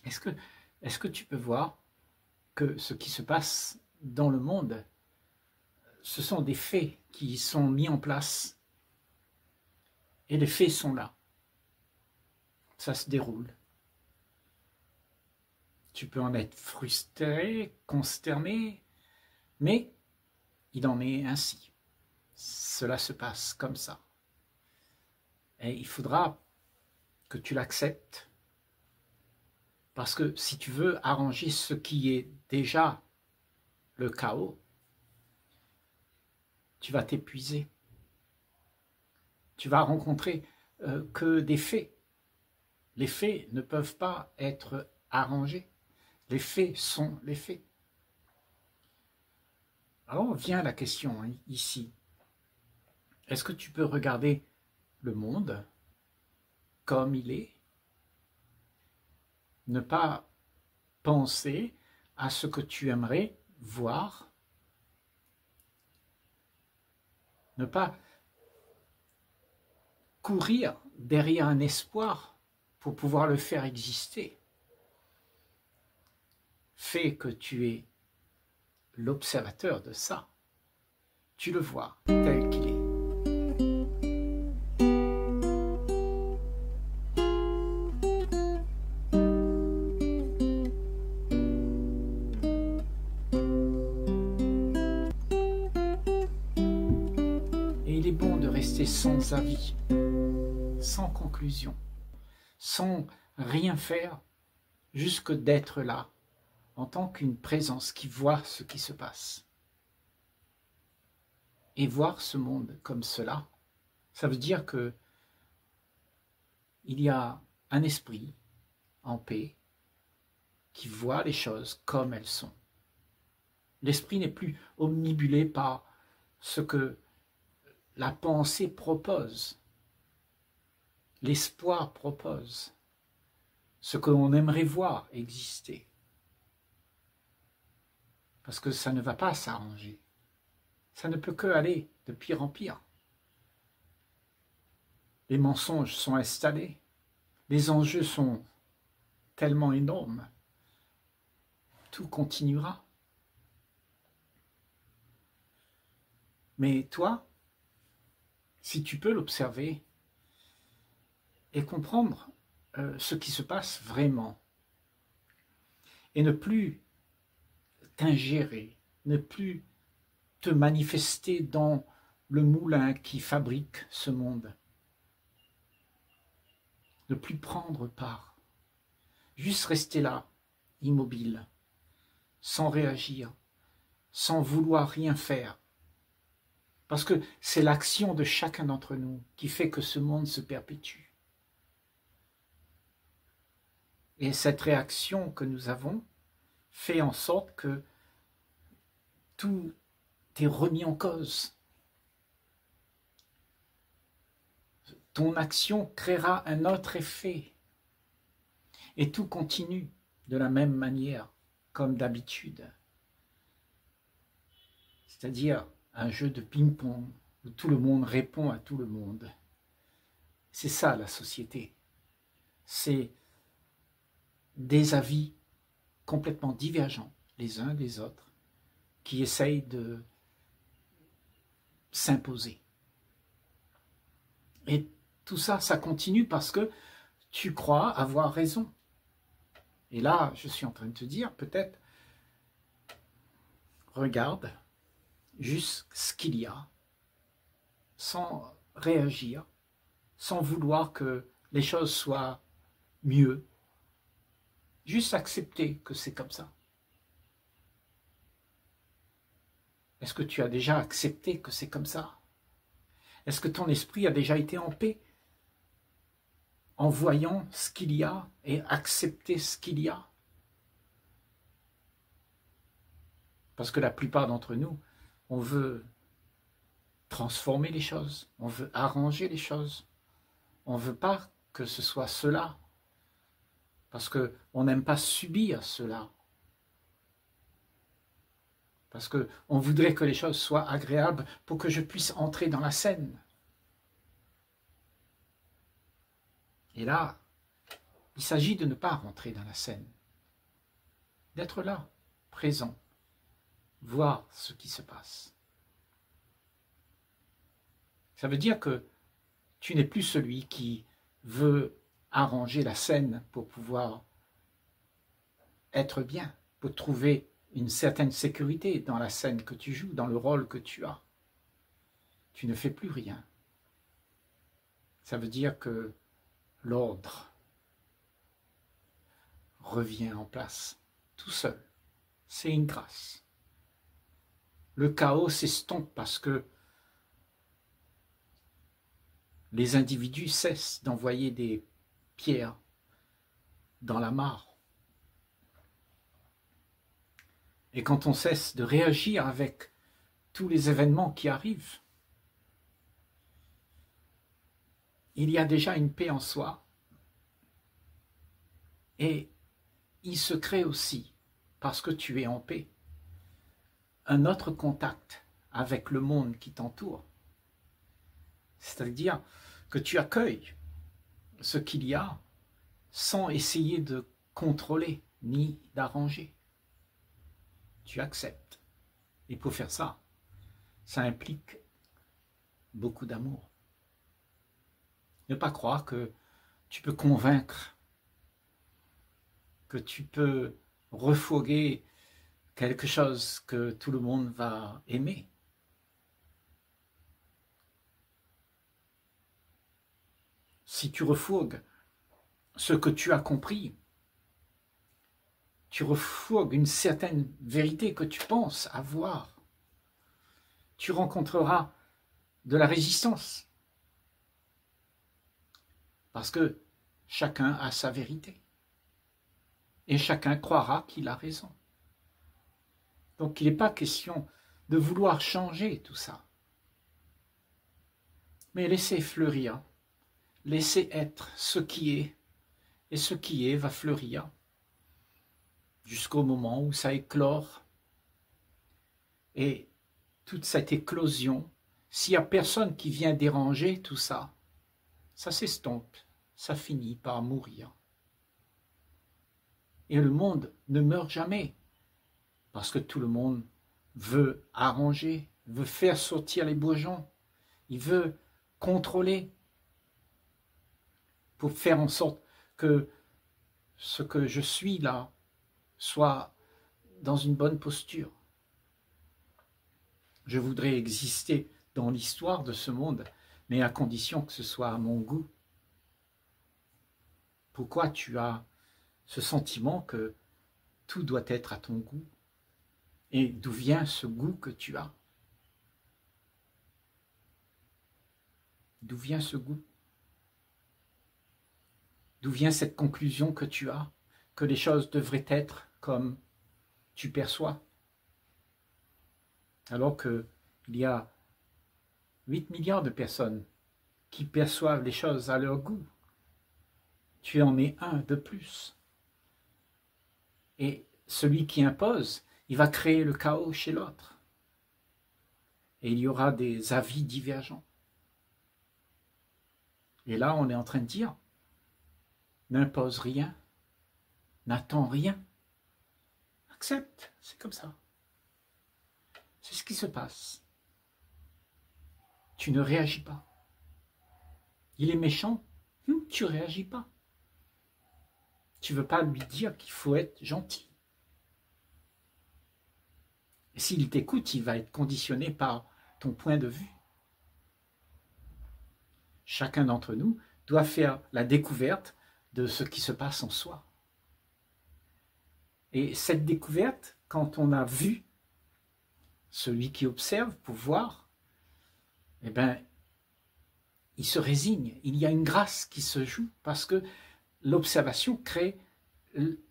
Est-ce que, est-ce que tu peux voir que ce qui se passe dans le monde, ce sont des faits qui sont mis en place et les faits sont là. Ça se déroule. Tu peux en être frustré, consterné, mais il en est ainsi. Cela se passe comme ça. Et il faudra que tu l'acceptes, parce que si tu veux arranger ce qui est déjà le chaos, tu vas t'épuiser. Tu vas rencontrer que des faits. Les faits ne peuvent pas être arrangés. Les faits sont les faits. Alors vient la question ici. Est-ce que tu peux regarder le monde comme il est? Ne pas penser à ce que tu aimerais voir. Ne pas courir derrière un espoir pour pouvoir le faire exister. Fais que tu es l'observateur de ça. Tu le vois tel qu'il est. Et il est bon de rester sans avis, sans conclusion, sans rien faire, jusque d'être là, en tant qu'une présence qui voit ce qui se passe. Et voir ce monde comme cela, ça veut dire que il y a un esprit en paix qui voit les choses comme elles sont. L'esprit n'est plus omnibulé par ce que la pensée propose, l'espoir propose, ce que l'on aimerait voir exister. Parce que ça ne va pas s'arranger. Ça ne peut que aller de pire en pire. Les mensonges sont installés. Les enjeux sont tellement énormes. Tout continuera. Mais toi, si tu peux l'observer et comprendre ce qui se passe vraiment, et ne plus t'ingérer, ne plus te manifester dans le moulin qui fabrique ce monde, ne plus prendre part, juste rester là, immobile, sans réagir, sans vouloir rien faire, parce que c'est l'action de chacun d'entre nous qui fait que ce monde se perpétue. Et cette réaction que nous avons fait en sorte que tout est remis en cause. Ton action créera un autre effet. Et tout continue de la même manière, comme d'habitude. C'est-à-dire un jeu de ping-pong où tout le monde répond à tout le monde. C'est ça la société. C'est des avis complètement divergents les uns des autres qui essayent de s'imposer. Et tout ça, ça continue parce que tu crois avoir raison. Et là, je suis en train de te dire, peut-être, regarde juste ce qu'il y a, sans réagir, sans vouloir que les choses soient mieux. Juste accepter que c'est comme ça. Est-ce que tu as déjà accepté que c'est comme ça? Est-ce que ton esprit a déjà été en paix en voyant ce qu'il y a et accepter ce qu'il y a? Parce que la plupart d'entre nous, on veut transformer les choses, on veut arranger les choses. On ne veut pas que ce soit cela, parce qu'on n'aime pas subir cela. Parce qu'on voudrait que les choses soient agréables pour que je puisse entrer dans la scène. Et là, Il s'agit de ne pas rentrer dans la scène, d'être là, présent, voir ce qui se passe. Ça veut dire que tu n'es plus celui qui veut arranger la scène pour pouvoir être bien, pour trouver une certaine sécurité dans la scène que tu joues, dans le rôle que tu as. Tu ne fais plus rien. Ça veut dire que l'ordre revient en place, tout seul. C'est une grâce. Le chaos s'estompe parce que les individus cessent d'envoyer des pierres dans la mare. Et quand on cesse de réagir avec tous les événements qui arrivent, il y a déjà une paix en soi. Et il se crée aussi, parce que tu es en paix, un autre contact avec le monde qui t'entoure. C'est-à-dire que tu accueilles ce qu'il y a sans essayer de contrôler ni d'arranger. Tu acceptes. Et pour faire ça, ça implique beaucoup d'amour. Ne pas croire que tu peux convaincre, que tu peux refourguer quelque chose que tout le monde va aimer. Si tu refourgues ce que tu as compris, tu refourgues une certaine vérité que tu penses avoir, tu rencontreras de la résistance. Parce que chacun a sa vérité. Et chacun croira qu'il a raison. Donc il n'est pas question de vouloir changer tout ça. Mais laissez fleurir, laissez être ce qui est, et ce qui est va fleurir jusqu'au moment où ça éclore. Et toute cette éclosion, s'il n'y a personne qui vient déranger tout ça, ça s'estompe, ça finit par mourir. Et le monde ne meurt jamais, parce que tout le monde veut arranger, veut faire sortir les bourgeons, il veut contrôler pour faire en sorte que ce que je suis là soit dans une bonne posture. Je voudrais exister dans l'histoire de ce monde, mais à condition que ce soit à mon goût. Pourquoi tu as ce sentiment que tout doit être à ton goût? Et d'où vient ce goût que tu as? D'où vient ce goût? D'où vient cette conclusion que tu as, que les choses devraient être comme tu perçois? Alors qu'il y a 8 milliards de personnes qui perçoivent les choses à leur goût. Tu en es un de plus. Et celui qui impose, il va créer le chaos chez l'autre. Et il y aura des avis divergents. Et là, on est en train de dire, n'impose rien, n'attends rien, accepte, c'est comme ça. C'est ce qui se passe. Tu ne réagis pas. Il est méchant, tu ne réagis pas. Tu ne veux pas lui dire qu'il faut être gentil. Et s'il t'écoute, il va être conditionné par ton point de vue. Chacun d'entre nous doit faire la découverte de ce qui se passe en soi. Et cette découverte, quand on a vu celui qui observe pour voir, eh bien, il se résigne. Il y a une grâce qui se joue parce que l'observation crée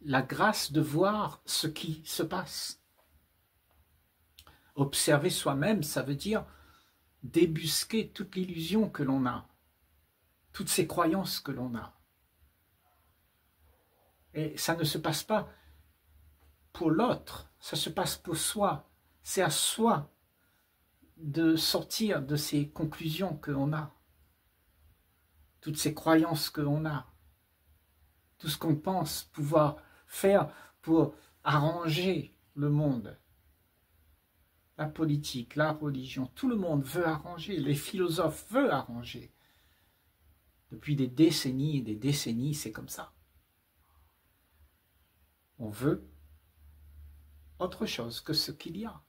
la grâce de voir ce qui se passe. Observer soi-même, ça veut dire débusquer toute l'illusion que l'on a, toutes ces croyances que l'on a. Et ça ne se passe pas pour l'autre, ça se passe pour soi. C'est à soi de sortir de ces conclusions que l'on a, toutes ces croyances que l'on a. tout ce qu'on pense pouvoir faire pour arranger le monde. La politique, la religion, tout le monde veut arranger, les philosophes veulent arranger. Depuis des décennies et des décennies, c'est comme ça. On veut autre chose que ce qu'il y a.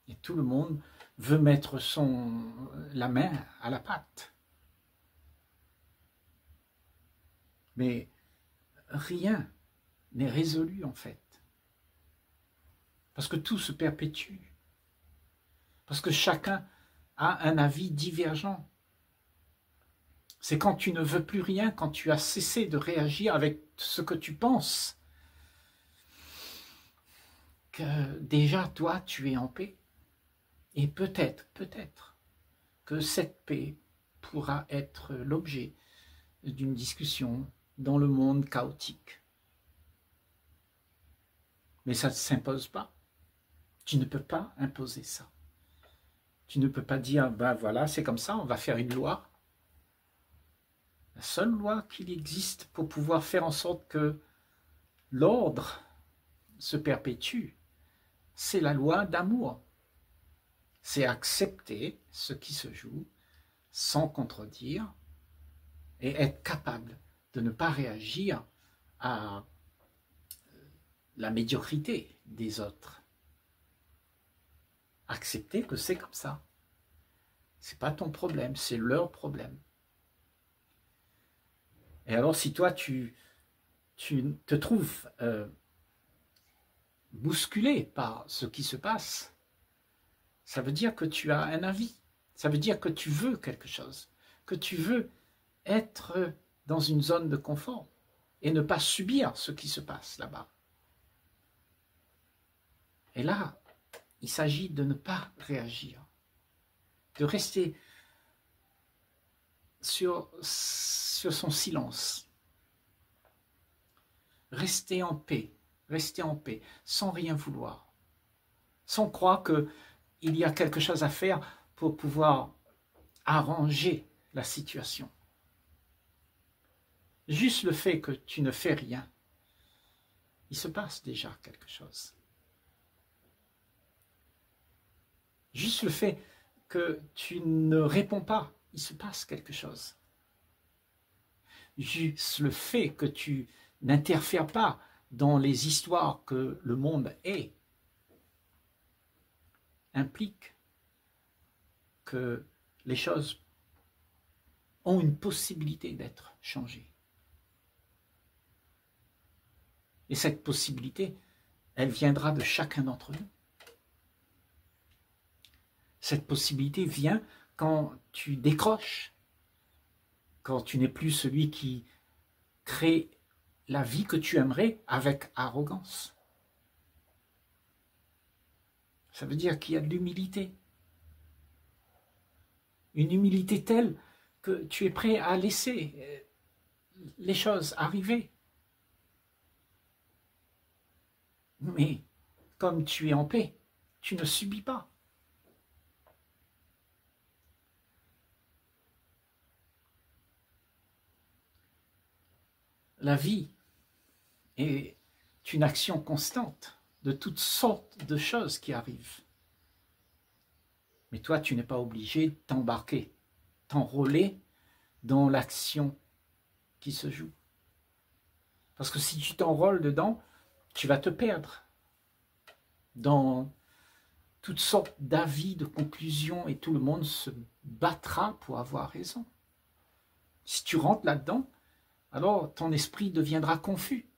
Et tout le monde veut mettre la main à la pâte. Mais rien n'est résolu en fait. Parce que tout se perpétue. Parce que chacun a un avis divergent. C'est quand tu ne veux plus rien, quand tu as cessé de réagir avec ce que tu penses, que déjà toi tu es en paix. Et peut-être que cette paix pourra être l'objet d'une discussion dans le monde chaotique. Mais ça ne s'impose pas. Tu ne peux pas imposer ça. Tu ne peux pas dire, ben voilà, c'est comme ça, on va faire une loi. La seule loi qu'il existe pour pouvoir faire en sorte que l'ordre se perpétue, c'est la loi d'amour. C'est accepter ce qui se joue sans contredire et être capable de ne pas réagir à la médiocrité des autres. Accepter que c'est comme ça. C'est pas ton problème, c'est leur problème. Et alors si toi tu te trouves bousculé par ce qui se passe, ça veut dire que tu as un avis. Ça veut dire que tu veux quelque chose, que tu veux être dans une zone de confort et ne pas subir ce qui se passe là-bas. Et là, il s'agit de ne pas réagir, de rester sur son silence, rester en paix, sans rien vouloir, sans croire qu'il y a quelque chose à faire pour pouvoir arranger la situation. Juste le fait que tu ne fais rien, il se passe déjà quelque chose. Juste le fait que tu ne réponds pas, il se passe quelque chose. Juste le fait que tu n'interfères pas dans les histoires que le monde est, implique que les choses ont une possibilité d'être changées. Et cette possibilité, elle viendra de chacun d'entre nous. Cette possibilité vient quand tu décroches, quand tu n'es plus celui qui crée la vie que tu aimerais avec arrogance. Ça veut dire qu'il y a de l'humilité. Une humilité telle que tu es prêt à laisser les choses arriver. Mais comme tu es en paix, tu ne subis pas. La vie est une action constante de toutes sortes de choses qui arrivent. Mais toi, tu n'es pas obligé de t'embarquer, t'enrôler dans l'action qui se joue. Parce que si tu t'enrôles dedans, tu vas te perdre dans toutes sortes d'avis, de conclusions, et tout le monde se battra pour avoir raison. Si tu rentres là-dedans, alors ton esprit deviendra confus.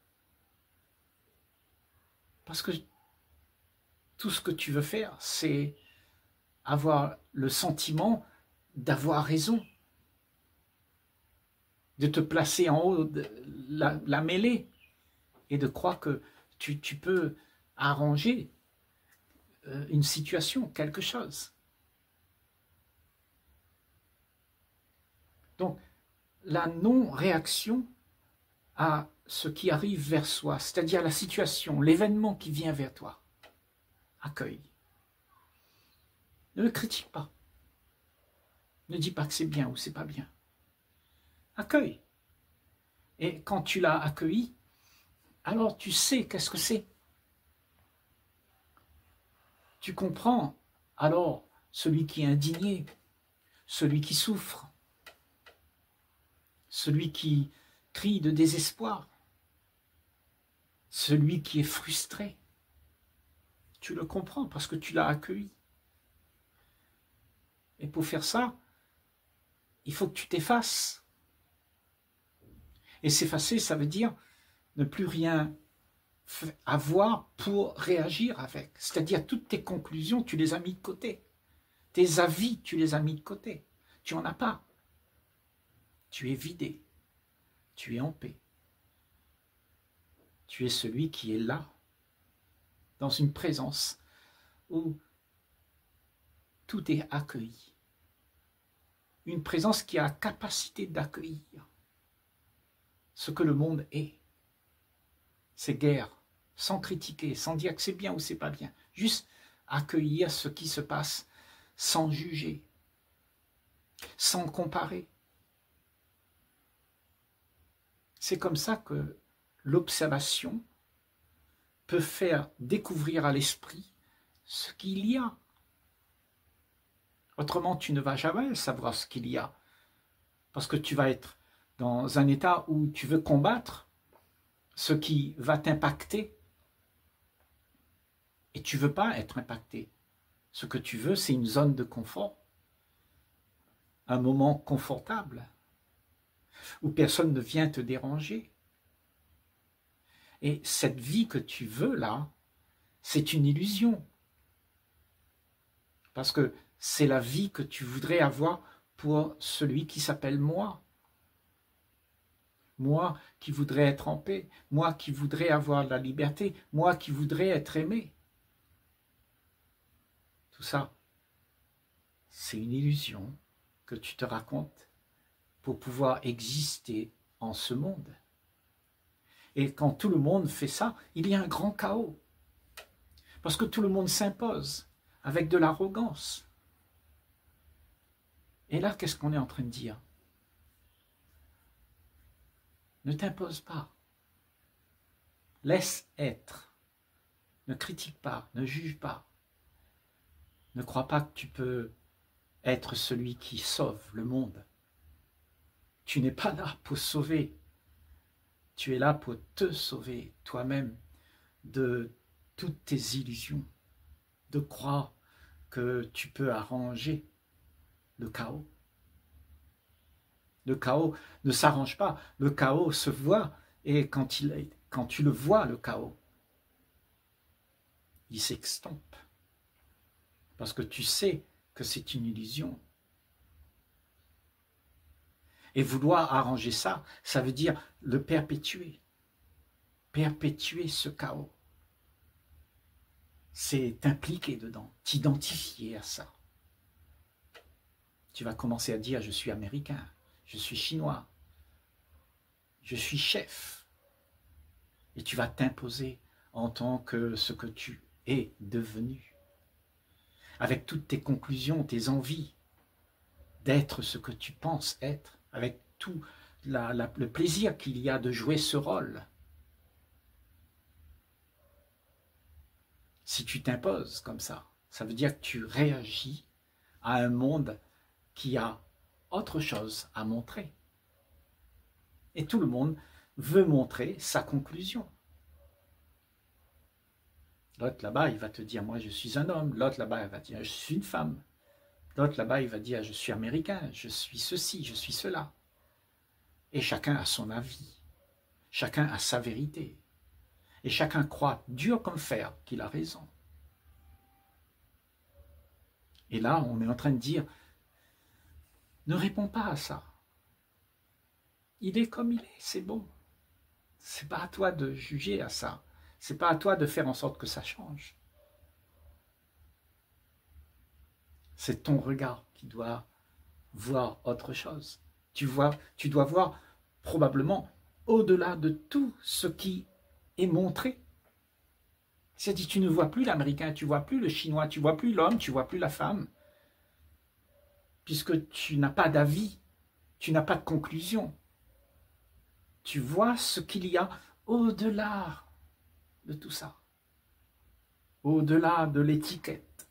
Parce que tout ce que tu veux faire, c'est avoir le sentiment d'avoir raison, de te placer en haut de la mêlée et de croire que tu peux arranger une situation, quelque chose. Donc, la non-réaction à ce qui arrive vers soi, c'est-à-dire la situation, l'événement qui vient vers toi, accueille. Ne le critique pas. Ne dis pas que c'est bien ou c'est pas bien. Accueille. Et quand tu l'as accueilli, alors tu sais qu'est-ce que c'est. Tu comprends alors celui qui est indigné, celui qui souffre, celui qui crie de désespoir, celui qui est frustré. Tu le comprends parce que tu l'as accueilli. Et pour faire ça, il faut que tu t'effaces. Et s'effacer, ça veut dire ne plus rien avoir pour réagir avec. C'est-à-dire toutes tes conclusions, tu les as mis de côté. Tes avis, tu les as mis de côté. Tu n'en as pas. Tu es vidé. Tu es en paix. Tu es celui qui est là, dans une présence où tout est accueilli. Une présence qui a la capacité d'accueillir ce que le monde est. Ces guerres, sans critiquer, sans dire que c'est bien ou c'est pas bien. Juste accueillir ce qui se passe sans juger, sans comparer. C'est comme ça que l'observation peut faire découvrir à l'esprit ce qu'il y a. Autrement, tu ne vas jamais savoir ce qu'il y a. Parce que tu vas être dans un état où tu veux combattre ce qui va t'impacter. Et tu ne veux pas être impacté. Ce que tu veux, c'est une zone de confort. Un moment confortable. Où personne ne vient te déranger. Et cette vie que tu veux là, c'est une illusion. Parce que c'est la vie que tu voudrais avoir pour celui qui s'appelle moi. Moi qui voudrais être en paix, moi qui voudrais avoir la liberté, moi qui voudrais être aimé. Tout ça, c'est une illusion que tu te racontes pour pouvoir exister en ce monde. Et quand tout le monde fait ça, il y a un grand chaos. Parce que tout le monde s'impose avec de l'arrogance. Et là, qu'est-ce qu'on est en train de dire? Ne t'impose pas. Laisse être. Ne critique pas, ne juge pas. Ne crois pas que tu peux être celui qui sauve le monde. Tu n'es pas là pour sauver. Tu es là pour te sauver toi-même de toutes tes illusions, de croire que tu peux arranger le chaos. Le chaos ne s'arrange pas, le chaos se voit, et quand tu le vois, le chaos, il s'extompe. Parce que tu sais que c'est une illusion. Et vouloir arranger ça, ça veut dire le perpétuer. Perpétuer ce chaos. C'est t'impliquer dedans, t'identifier à ça. Tu vas commencer à dire, je suis américain, je suis chinois, je suis chef. Et tu vas t'imposer en tant que ce que tu es devenu. Avec toutes tes conclusions, tes envies d'être ce que tu penses être, avec tout le plaisir qu'il y a de jouer ce rôle. Si tu t'imposes comme ça veut dire que tu réagis à un monde qui a autre chose à montrer. Et tout le monde veut montrer sa conclusion. L'autre là-bas, il va te dire, moi je suis un homme. L'autre là-bas, il va dire, je suis une femme. L'autre là-bas, il va dire, je suis américain, je suis ceci, je suis cela. Et chacun a son avis. Chacun a sa vérité. Et chacun croit, dur comme fer, qu'il a raison. Et là, on est en train de dire, ne réponds pas à ça. Il est comme il est, c'est bon. C'est pas à toi de juger à ça. C'est pas à toi de faire en sorte que ça change. C'est ton regard qui doit voir autre chose. Tu dois voir probablement au-delà de tout ce qui est montré. C'est-à-dire, tu ne vois plus l'Américain, tu ne vois plus le Chinois, tu ne vois plus l'homme, tu ne vois plus la femme. Puisque tu n'as pas d'avis, tu n'as pas de conclusion. Tu vois ce qu'il y a au-delà de tout ça, au-delà de l'étiquette.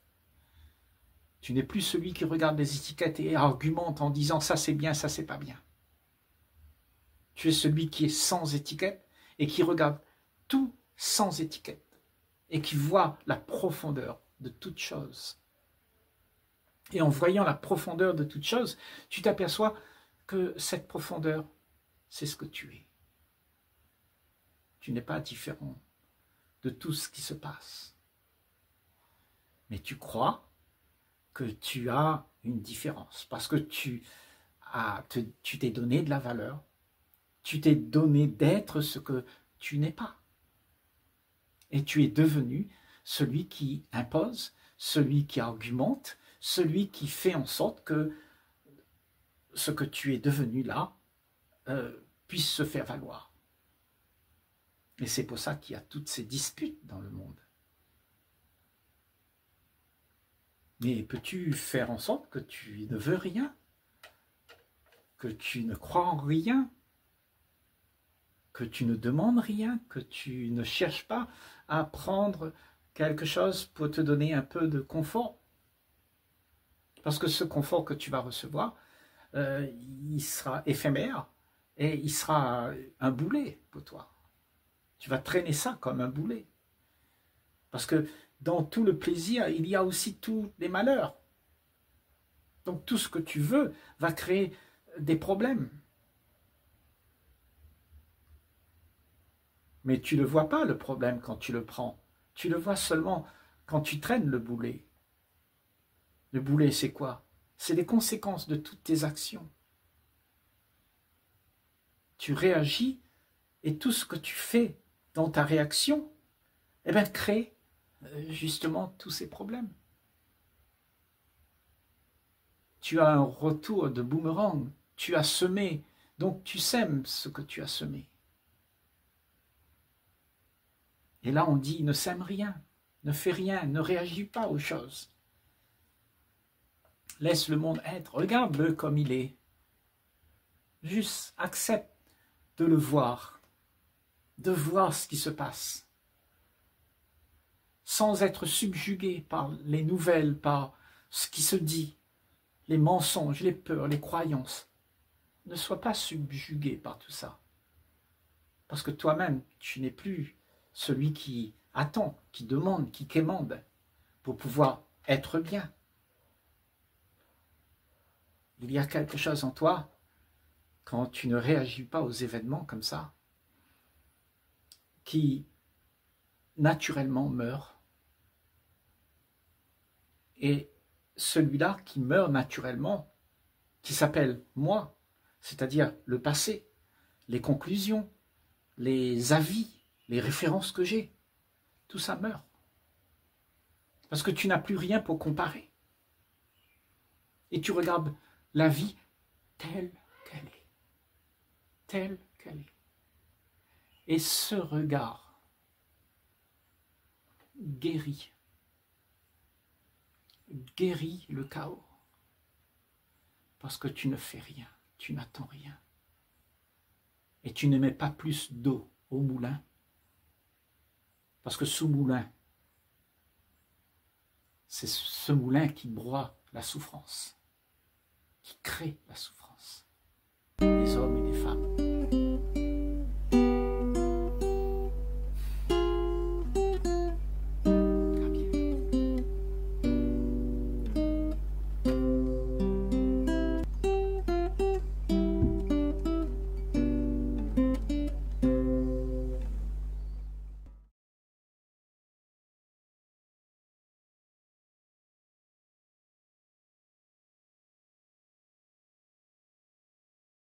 Tu n'es plus celui qui regarde les étiquettes et argumente en disant ça c'est bien, ça c'est pas bien. Tu es celui qui est sans étiquette et qui regarde tout sans étiquette et qui voit la profondeur de toute chose. Et en voyant la profondeur de toute chose, tu t'aperçois que cette profondeur, c'est ce que tu es. Tu n'es pas différent de tout ce qui se passe. Mais tu crois que tu as une différence parce que tu t'es donné de la valeur, tu t'es donné d'être ce que tu n'es pas. Et tu es devenu celui qui impose, celui qui argumente, celui qui fait en sorte que ce que tu es devenu là puisse se faire valoir. Et c'est pour ça qu'il y a toutes ces disputes dans le monde. Mais peux-tu faire en sorte que tu ne veux rien, que tu ne crois en rien, que tu ne demandes rien, que tu ne cherches pas à prendre quelque chose pour te donner un peu de confort? Parce que ce confort que tu vas recevoir, il sera éphémère et il sera un boulet pour toi. Tu vas traîner ça comme un boulet. Parce que dans tout le plaisir, il y a aussi tous les malheurs. Donc tout ce que tu veux va créer des problèmes. Mais tu ne vois pas le problème quand tu le prends. Tu le vois seulement quand tu traînes le boulet. Le boulet, c'est quoi? C'est les conséquences de toutes tes actions. Tu réagis et tout ce que tu fais dans ta réaction, eh bien, crée justement tous ces problèmes. Tu as un retour de boomerang, tu as semé, donc tu sèmes ce que tu as semé. Et là, on dit, ne sème rien, ne fais rien, ne réagis pas aux choses. Laisse le monde être, regarde-le comme il est. Juste accepte de le voir, de voir ce qui se passe, sans être subjugué par les nouvelles, par ce qui se dit, les mensonges, les peurs, les croyances. Ne sois pas subjugué par tout ça. Parce que toi-même, tu n'es plus celui qui attend, qui demande, qui quémande pour pouvoir être bien. Il y a quelque chose en toi, quand tu ne réagis pas aux événements comme ça, qui naturellement meurt. Et celui-là qui meurt naturellement, qui s'appelle moi, c'est-à-dire le passé, les conclusions, les avis, les références que j'ai, tout ça meurt. Parce que tu n'as plus rien pour comparer. Et tu regardes la vie telle qu'elle est. Telle qu'elle est. Et ce regard guérit le chaos. Parce que tu ne fais rien, tu n'attends rien. Et tu ne mets pas plus d'eau au moulin. Parce que ce moulin, c'est ce moulin qui broie la souffrance, qui crée la souffrance. Les hommes